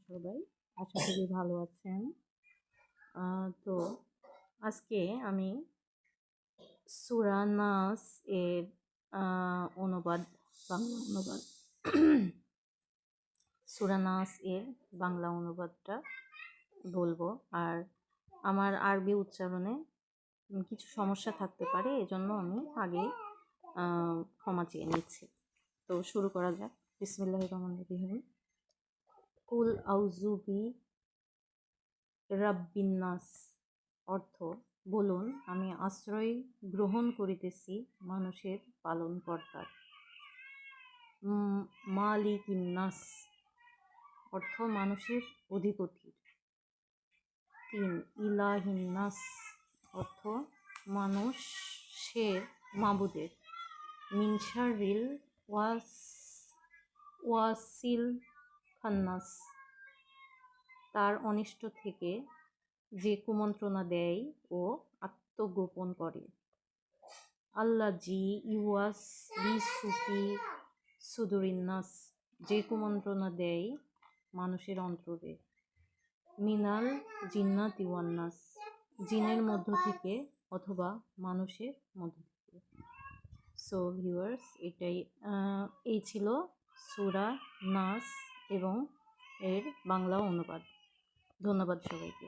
সবাই আশা করি ভালো আছেন। তো আজকে আমি সূরা নাস এর অনুবাদ বাংলা অনুবাদ সূরা নাস এর বাংলা অনুবাদটা বলবো। আর আমার আরবি উচ্চারণে কিছু সমস্যা থাকতে পারে, এজন্য আমি আগে ক্ষমা চেয়ে নিচ্ছি। তো শুরু করা যাক। বিসমিল্লাহির রহমানির রহিম। কুল আউযু বি রাব্বিন নাস, অর্থ বলুন, আমি আশ্রয় গ্রহণ করিতেছি মানুষের পালনকর্তার। মালিকিন নাস, অর্থ মানুষের অধিপতির। 3 ইলাহিন নাস, অর্থ মানুষের মাবুদের। মিন শাররিল ওয়াসিল খান্নাস, তার অনিষ্ট থেকে যে কুমন্ত্রণা দেয় ও আত্মগোপন করে। আল্লাজি ইউয়াস বিসুফি সুদুরিন্নাস, যে কুমন্ত্রণা দেয় মানুষের অন্তরে। মিনাল জিন্নাতি ওয়ান নাস, জিনের মধ্য থেকে অথবা মানুষের মধ্য থেকে। সো ভিউয়ার্স, এই ছিল সূরা নাস এবং এর বাংলা অনুবাদ। ধন্যবাদ সবাইকে।